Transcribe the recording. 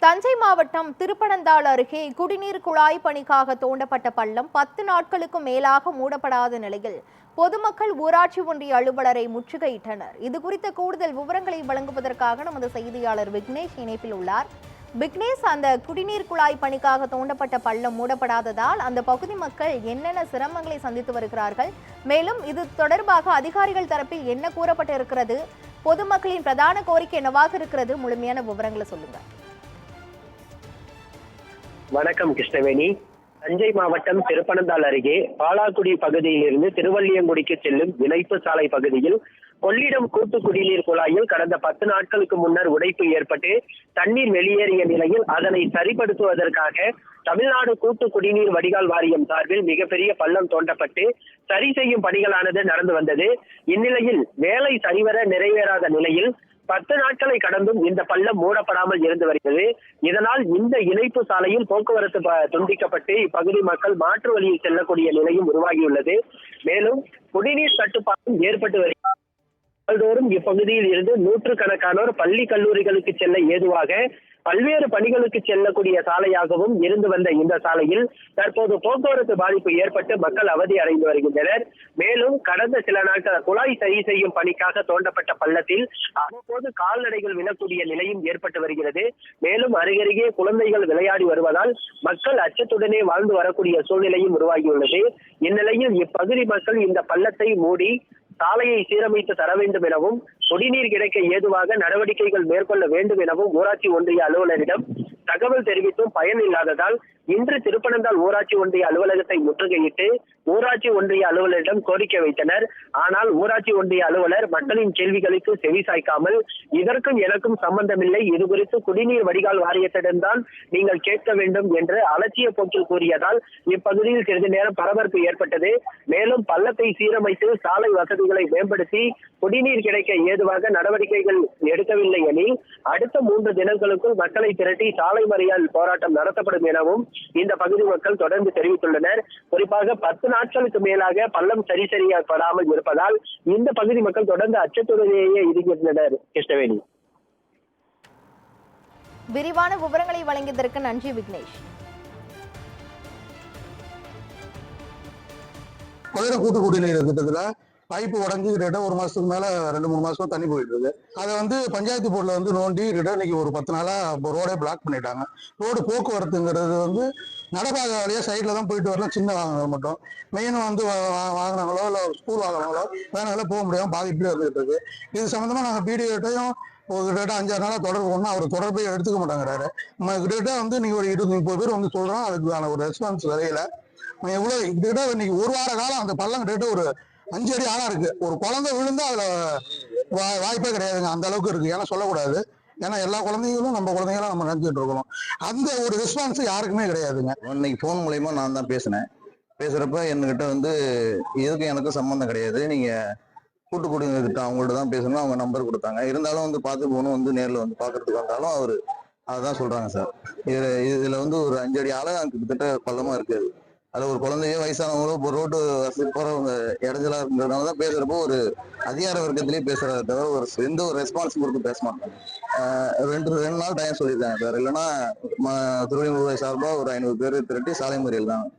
தஞ்சை மாவட்டம் திருப்பனந்தாள் அருகே குடிநீர் குழாய் பணிக்காக தோண்டப்பட்ட பள்ளம் 10 நாட்களுக்கும் மேலாக மூடப்படாத நிலையில் பொதுமக்கள் ஊராட்சி ஒன்றிய அலுவலரை முற்றுகையிட்டனர். இது குறித்த கூடுதல் விவரங்களை வழங்குவதற்காக நமது செய்தியாளர் விக்னேஷ் இணைப்பில் உள்ளார். விக்னேஷ், அந்த குடிநீர் குழாய் பணிக்காக தோண்டப்பட்ட பள்ளம் மூடப்படாததால் அந்த பகுதி மக்கள் என்னென்ன சிரமங்களை சந்தித்து வருகிறார்கள்? மேலும் இது தொடர்பாக அதிகாரிகள் தரப்பில் என்ன கூறப்பட்டிருக்கிறது? பொதுமக்களின் பிரதான கோரிக்கை என்னவாக இருக்கிறது? முழுமையான விவரங்களை சொல்லுங்க. வணக்கம் கிருஷ்ணவேணி. தஞ்சை மாவட்டம் திருப்பனந்தாள் அருகே பாலாக்குடி பகுதியிலிருந்து திருவள்ளியங்குடிக்கு செல்லும் இணைப்பு சாலை பகுதியில் கொள்ளிடம் கூட்டு குடிநீர் குழாயில் கடந்த 10 நாட்களுக்கு முன்னர் உடைப்பு ஏற்பட்டு தண்ணீர் வெளியேறிய நிலையில் அதனை சரிப்படுத்துவதற்காக தமிழ்நாடு கூட்டு குடிநீர் வடிகால் வாரியம் சார்பில் மிகப்பெரிய பள்ளம் தோண்டப்பட்டு சரி செய்யும் பணிகளானது நடந்து வந்தது. இந்நிலையில் வேலை சரிவர நிறைவேறாத நிலையில் 10 நாட்களை கடந்தும் இந்த பள்ளம் மூடப்படாமல் இருந்து வருகிறது. இதனால் இந்த இணைப்பு சாலையில் போக்குவரத்து துண்டிக்கப்பட்டு இப்பகுதி மக்கள் மாற்று வழியில் செல்லக்கூடிய நிலையும் உருவாகியுள்ளது. மேலும் குடிநீர் தட்டுப்பாடும் ஏற்பட்டு வருகிறது. நாள்தோறும் இப்பகுதியில் இருந்து நூற்றுக்கணக்கானோர் பள்ளி கல்லூரிகளுக்கு செல்ல ஏதுவாக பல்வேறு பணிகளுக்கு செல்லக்கூடிய சாலையாகவும் இருந்து வந்த இந்த சாலையில் தற்போது போக்குவரத்து பாதிப்பு ஏற்பட்டு மக்கள் அவதி அடைந்து வருகின்றனர். மேலும் கடந்த சில நாட்கள் குழாய் சரி செய்யும் பணிக்காக தோண்டப்பட்ட பள்ளத்தில் அவ்வப்போது கால்நடைகள் விழக்கூடிய நிலையும் ஏற்பட்டு வருகிறது. மேலும் அருகருகே குழந்தைகள் விளையாடி வருவதால் மக்கள் அச்சத்துடனே வாழ்ந்து வரக்கூடிய சூழ்நிலையும் உருவாகியுள்ளது. இந்நிலையில் இப்பகுதி மக்கள் இந்த பள்ளத்தை மூடி சாலையை சீரமைத்து தர வேண்டும் எனவும் குடிநீர் கிடைக்க ஏதுவாக நடவடிக்கைகள் மேற்கொள்ள வேண்டும் எனவும் ஊராட்சி ஒன்றிய அலுவலரிடம் தகவல் தெரிவித்தும் பயன் இல்லாததால் இன்று திருப்பனந்தாள் ஊராட்சி ஒன்றிய அலுவலகத்தை முற்றுகையிட்டு ஊராட்சி ஒன்றிய அலுவலரிடம் கோரிக்கை வைத்தனர். ஆனால் ஊராட்சி ஒன்றிய அலுவலர் மக்களின் கேள்விகளுக்கு செவி சாய்க்காமல் இதற்கும் எனக்கும் சம்பந்தமில்லை, இது குறித்து குடிநீர் வடிகால் வாரியத்திடம்தான் நீங்கள் கேட்க வேண்டும் என்று அலட்சிய போக்கில் கூறியதால் இப்பகுதியில் சிறிது நேரம் பரபரப்பு ஏற்பட்டது. மேலும் பள்ளத்தை சீரமைத்து சாலை வசதிகளை மேம்படுத்தி குடிநீர் கிடைக்க ஏதுவாக நடவடிக்கைகள் எடுக்கவில்லை எனில் அடுத்த 3 தினங்களுக்குள் மக்களை திரட்டி சாலை மறியல் போராட்டம் நடத்தப்படும் எனவும் இந்த பகுதி மக்கள் தொடர்ந்து தெரிவித்துள்ளனர். குறிப்பாக 10 நாட்களுக்கு மேலாக பள்ளம் சரி செய்யப்படாமல் இருப்பதால் இந்த பகுதி மக்கள் தொடர்ந்து அச்சத்துடனேயே இருக்கின்றனர். கிருஷ்ணவேணி, விரிவான விவரங்களை வழங்கியதற்கு நன்றி விக்னேஷ். கூட்டு குடிநீர் திட்டத்துல பைப்பு உடஞ்சி கிட்ட 1 மாசத்துக்கு மேல 2-3 மாசம் தண்ணி போயிட்டு இருக்கு. அதை பஞ்சாயத்து போர்டில் நோண்டி இன்னைக்கு ஒரு 10 நாளா ரோடே பிளாக் பண்ணிட்டாங்க. ரோடு போக்குவரத்துங்கிறது நடப்பாத வழியா சைட்ல தான் போயிட்டு வரலாம். சின்ன வாகனங்கள் மட்டும், மெயின் வாகனங்களோ இல்லை ஸ்கூல் வாகனங்களோ வேணாலும் போக முடியாம பாதிப்புல இருந்துகிட்டு இருக்கு. இது சம்பந்தமா நாங்கள் பிடிஓட்டையும் கிட்ட 5-6 நாளா தொடர்பு பண்ணோம். அவர் தொடர்பே எடுத்துக்க மாட்டாங்கிறாரு. நம்ம கிட்ட நீங்க ஒரு 20-30 பேர் சொல்றோம், அதுக்கான ஒரு ரெஸ்பான்ஸ் வரையில. எவ்வளவு கிட்ட இன்னைக்கு 1 வார காலம் அந்த பள்ளம் கிட்ட ஒரு 5 அடி ஆழம் இருக்கு. ஒரு குழந்தை விழுந்தா அதுல வாய்ப்பே கிடையாதுங்க, அந்த அளவுக்கு இருக்கு. ஏன்னா சொல்லக்கூடாது, ஏன்னா எல்லா குழந்தைகளும் நம்ம குழந்தைகளும் நம்ம நினைச்சிட்டு இருக்கணும். அந்த ஒரு ரெஸ்பான்ஸ் யாருக்குமே கிடையாதுங்க. இன்னைக்கு போன் மூலயமா நான் தான் பேசுறப்ப என்கிட்ட இதுக்கு எனக்கு சம்பந்தம் கிடையாது, நீங்க கூட்டு குடிநீர் திட்டம் அவங்கள்ட்ட தான் பேசணும், அவங்க நம்பர் கொடுத்தாங்க. இருந்தாலும் பார்த்து போகணும், நேரில் பாக்குறதுக்கு வந்தாலும் அவரு அதான் சொல்றாங்க சார். இதுல ஒரு 5 அடி ஆழம் கிட்டத்தட்ட பள்ளமா இருக்காது. அதுல ஒரு குழந்தையோ வயசானவங்களோ ரோட்டு வசதி போறவங்க இடைஞ்சலா இருக்கிறதுனாலதான் பேசுறப்போ ஒரு அதிகார வர்க்கத்திலேயே பேசுறத தவிர எந்த ஒரு ரெஸ்பான்ஸ் கொடுத்து பேச மாட்டாங்க. 2 நாள் டைம் சொல்லியிருக்காங்க சார். இல்லைன்னா திருவள்ளுவர் சார்பா ஒரு 500 பேர் திரட்டி சாலை மறியல் தான்